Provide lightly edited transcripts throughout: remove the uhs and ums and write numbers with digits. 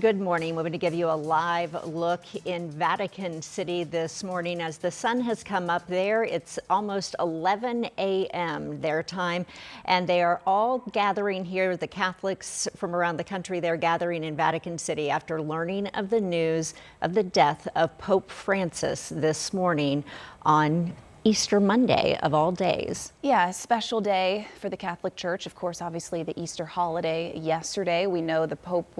Good morning. We're going to give you a live look in Vatican City this morning as the sun has come up there. It's almost 11 a.m. their time, and they are all gathering here. The Catholics from around the country, they're gathering in Vatican City after learning of the news of the death of Pope Francis this morning on Easter Monday of all days. Yeah, a special day for the Catholic Church. Of course, obviously the Easter holiday yesterday. We know the Pope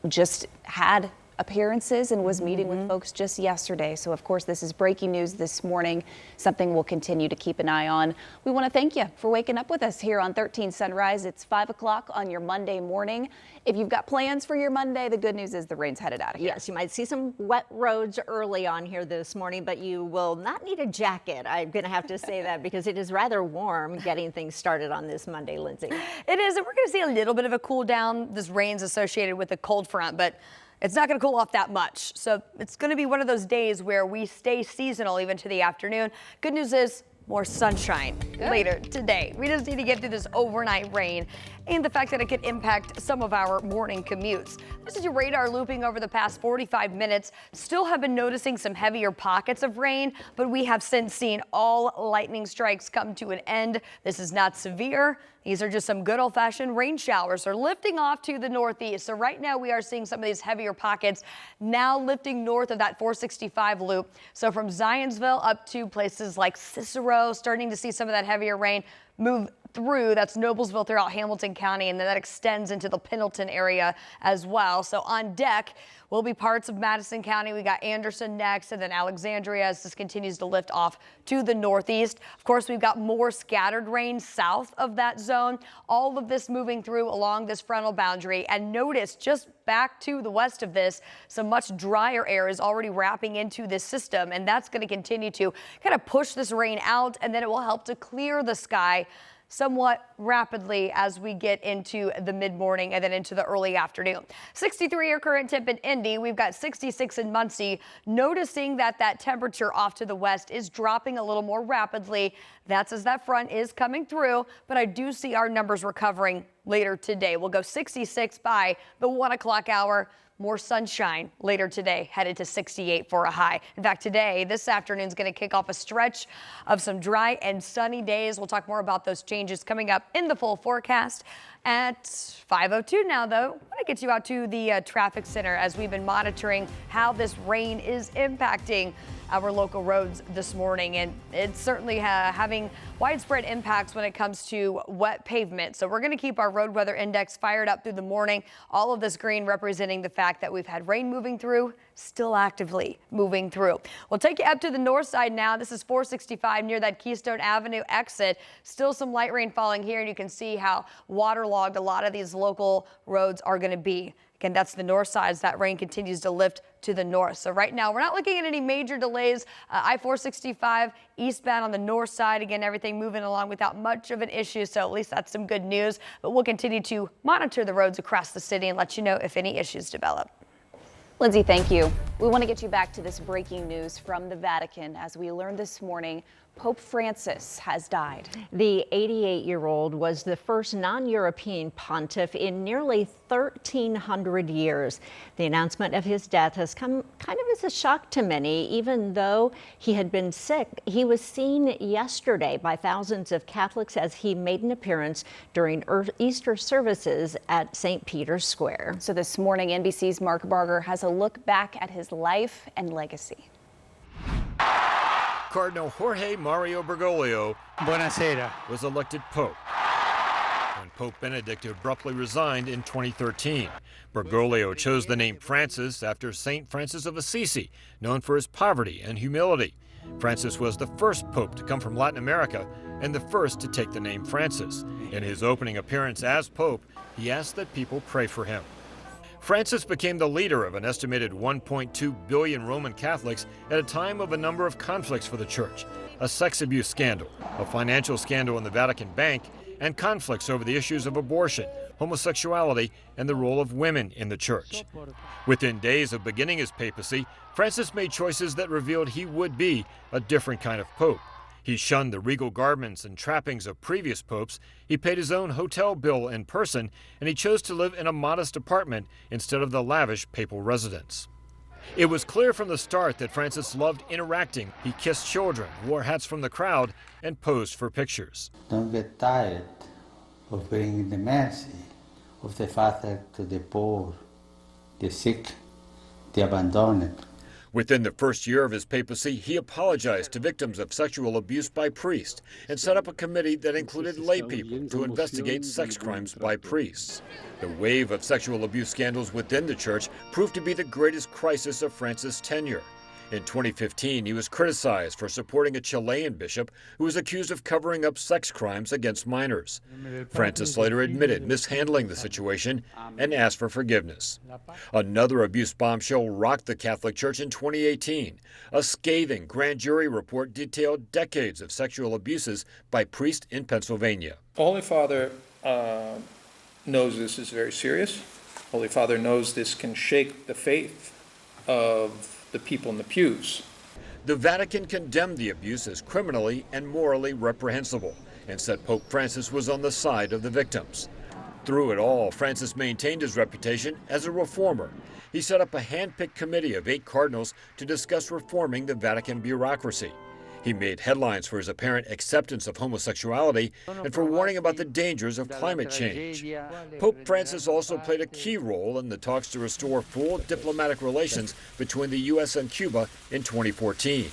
just had appearances and was meeting with folks just yesterday. So of course this is breaking news this morning, something we'll continue to keep an eye on. We want to thank you for waking up with us here on 13 Sunrise. It's 5 o'clock on your Monday morning. If you've got plans for your Monday, the good news is the rain's headed out of here. Yes, you might see some wet roads early on here this morning, but you will not need a jacket. I'm going to have to say that because it is rather warm getting things started on this Monday, Lindsay. It is, and we're going to see a little bit of a cool down. This rain's associated with a cold front, but it's not going to cool off that much. So it's going to be one of those days where we stay seasonal even to the afternoon. Good news is more sunshine later today. We just need to get through this overnight rain and the fact that it could impact some of our morning commutes. This is your radar looping over the past 45 minutes. Still have been noticing some heavier pockets of rain, but we have since seen all lightning strikes come to an end. This is not severe. These are just some good old-fashioned rain showers. They're lifting off to the northeast. So right now we are seeing some of these heavier pockets now lifting north of that 465 loop. So from Zionsville up to places like Cicero, starting to see some of that heavier rain move through. That's Noblesville throughout Hamilton County, and then that extends into the Pendleton area as well. So on deck will be parts of Madison County. We got Anderson next, and then Alexandria as this continues to lift off to the northeast. Of course, we've got more scattered rain south of that zone. All of this moving through along this frontal boundary. And notice just back to the west of this, some much drier air is already wrapping into this system, and that's going to continue to kind of push this rain out, and then it will help to clear the sky somewhat rapidly as we get into the mid-morning and then into the early afternoon. 63 your current temp in Indy. We've got 66 in Muncie. Noticing that temperature off to the west is dropping a little more rapidly. That's as that front is coming through, but I do see our numbers recovering later today. We'll go 66 by the 1 o'clock hour. More sunshine later today, headed to 68 for a high. In fact, this afternoon is going to kick off a stretch of some dry and sunny days. We'll talk more about those changes coming up in the full forecast at 5:02 now, though. I want to get you out to the traffic center as we've been monitoring how this rain is impacting our local roads this morning, and it's certainly having widespread impacts when it comes to wet pavement. So we're going to keep our road weather index fired up through the morning. All of this green representing the fact that we've had rain moving through, still actively moving through. We'll take you up to the north side now. This is 465 near that Keystone Avenue exit. Still some light rain falling here, and you can see how waterlogged a lot of these local roads are going to be. Again, that's the north side as that rain continues to lift to the north. So right now, we're not looking at any major delays. I-465 eastbound on the north side. Again, everything moving along without much of an issue. So at least that's some good news. But we'll continue to monitor the roads across the city and let you know if any issues develop. Lindsay, thank you. We want to get you back to this breaking news from the Vatican. As we learned this morning, Pope Francis has died. The 88-year-old was the first non-European pontiff in nearly 1,300 years. The announcement of his death has come kind of as a shock to many, even though he had been sick. He was seen yesterday by thousands of Catholics as he made an appearance during Easter services at St. Peter's Square. So this morning, NBC's Mark Barger has a look back at his life and legacy. Cardinal Jorge Mario Bergoglio Buonasera. was elected Pope when Pope Benedict abruptly resigned in 2013. Bergoglio chose the name Francis after St. Francis of Assisi, known for his poverty and humility. Francis was the first pope to come from Latin America and the first to take the name Francis. In his opening appearance as Pope, he asked that people pray for him. Francis became the leader of an estimated 1.2 billion Roman Catholics at a time of a number of conflicts for the church, a sex abuse scandal, a financial scandal in the Vatican Bank, and conflicts over the issues of abortion, homosexuality, and the role of women in the church. Within days of beginning his papacy, Francis made choices that revealed he would be a different kind of pope. He shunned the regal garments and trappings of previous popes. He paid his own hotel bill in person, and he chose to live in a modest apartment instead of the lavish papal residence. It was clear from the start that Francis loved interacting. He kissed children, wore hats from the crowd, and posed for pictures. Don't get tired of bringing the mercy of the Father to the poor, the sick, the abandoned. Within the first year of his papacy, he apologized to victims of sexual abuse by priests and set up a committee that included lay people to investigate sex crimes by priests. The wave of sexual abuse scandals within the church proved to be the greatest crisis of Francis' tenure. In 2015, he was criticized for supporting a Chilean bishop who was accused of covering up sex crimes against minors. Francis later admitted mishandling the situation and asked for forgiveness. Another abuse bombshell rocked the Catholic Church in 2018. A scathing grand jury report detailed decades of sexual abuses by priests in Pennsylvania. Holy Father knows this is very serious. Holy Father knows this can shake the faith of the people in the pews. The Vatican condemned the abuse as criminally and morally reprehensible and said Pope Francis was on the side of the victims. Through it all, Francis maintained his reputation as a reformer. He set up a hand-picked committee of 8 cardinals to discuss reforming the Vatican bureaucracy. He made headlines for his apparent acceptance of homosexuality and for warning about the dangers of climate change. Pope Francis also played a key role in the talks to restore full diplomatic relations between the U.S. and Cuba in 2014.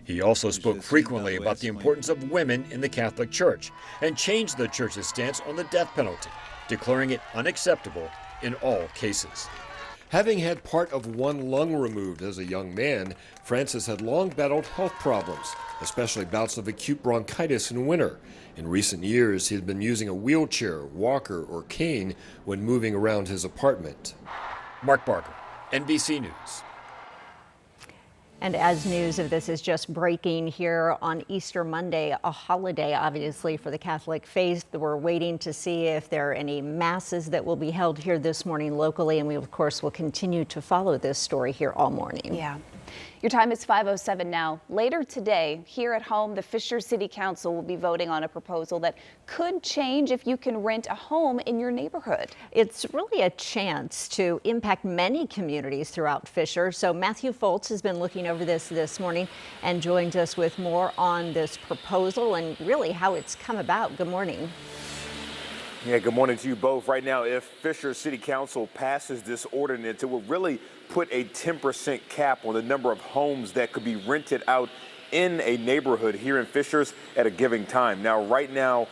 He also spoke frequently about the importance of women in the Catholic Church and changed the Church's stance on the death penalty, declaring it unacceptable in all cases. Having had part of one lung removed as a young man, Francis had long battled health problems, especially bouts of acute bronchitis in winter. In recent years, he had been using a wheelchair, walker, or cane when moving around his apartment. Mark Barker, NBC News. And as news of this is just breaking here on Easter Monday, a holiday obviously for the Catholic faith, we're waiting to see if there are any masses that will be held here this morning locally, and we of course will continue to follow this story here all morning. Yeah. Your time is 5:07 now. Later today, here at home, the Fishers City Council will be voting on a proposal that could change if you can rent a home in your neighborhood. It's really a chance to impact many communities throughout Fisher. So Matthew Foltz has been looking over this morning and joins us with more on this proposal and really how it's come about. Good morning. Yeah, good morning to you both. Right now, if Fisher City Council passes this ordinance, it will really put a 10% cap on the number of homes that could be rented out in a neighborhood here in Fishers at a given time. Now, right now,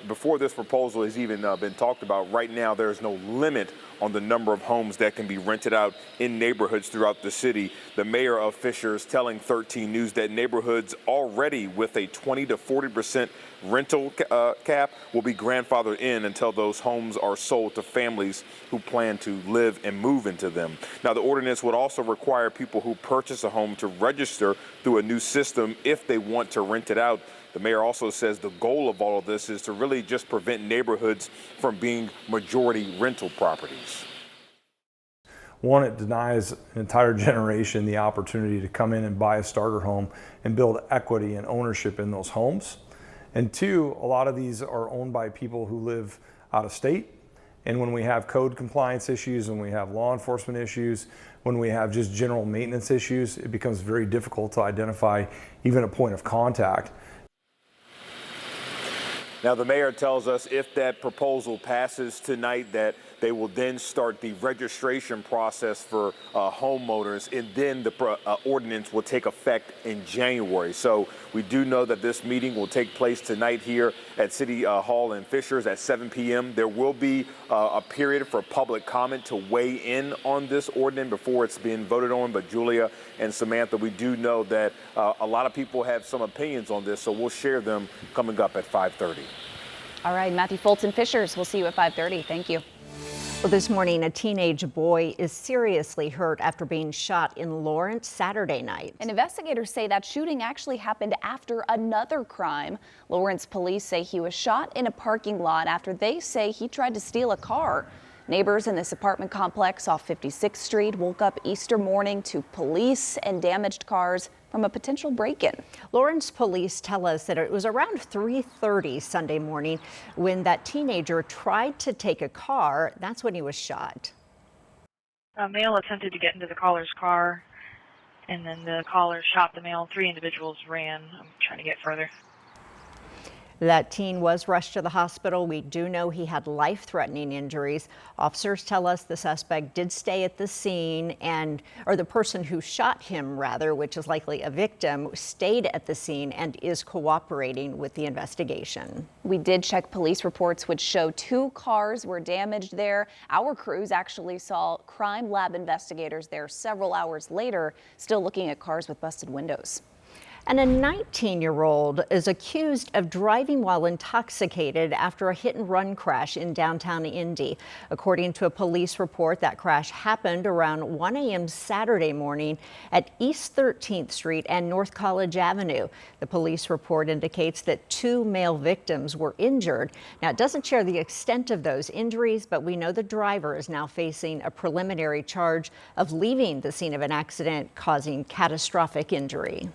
before this proposal has even been talked about, right now there is no limit on the number of homes that can be rented out in neighborhoods throughout the city. The mayor of Fishers telling 13 News that neighborhoods already with a 20 to 40% rental cap will be grandfathered in until those homes are sold to families who plan to live and move into them. Now, the ordinance would also require people who purchase a home to register through a new system if they want to rent it out. The mayor also says the goal of all of this is to really just prevent neighborhoods from being majority rental properties. One, it denies an entire generation the opportunity to come in and buy a starter home and build equity and ownership in those homes. And two, a lot of these are owned by people who live out of state. And when we have code compliance issues, when we have law enforcement issues, when we have just general maintenance issues, it becomes very difficult to identify even a point of contact. Now, the mayor tells us if that proposal passes tonight that they will then start the registration process for homeowners, and then the ordinance will take effect in January. So we do know that this meeting will take place tonight here at City Hall in Fishers at 7 p.m. There will be a period for public comment to weigh in on this ordinance before it's being voted on. But Julia and Samantha, we do know that a lot of people have some opinions on this, so we'll share them coming up at 5:30. All right, Matthew Foltz and Fishers, we'll see you at 5:30. Thank you. Well, this morning, a teenage boy is seriously hurt after being shot in Lawrence Saturday night. And investigators say that shooting actually happened after another crime. Lawrence police say he was shot in a parking lot after they say he tried to steal a car. Neighbors in this apartment complex off 56th Street woke up Easter morning to police and damaged cars from a potential break-in. Lawrence police tell us that it was around 3:30 Sunday morning when that teenager tried to take a car. That's when he was shot. A male attempted to get into the caller's car, and then the caller shot the male. 3 individuals ran. I'm trying to get further. That teen was rushed to the hospital. We do know he had life-threatening injuries. Officers tell us the suspect did stay at the scene or the person who shot him rather, which is likely a victim, stayed at the scene and is cooperating with the investigation. We did check police reports which show 2 cars were damaged there. Our crews actually saw crime lab investigators there several hours later, still looking at cars with busted windows. And a 19-year-old is accused of driving while intoxicated after a hit-and-run crash in downtown Indy. According to a police report, that crash happened around 1 a.m. Saturday morning at East 13th Street and North College Avenue. The police report indicates that 2 male victims were injured. Now, it doesn't share the extent of those injuries, but we know the driver is now facing a preliminary charge of leaving the scene of an accident causing catastrophic injury.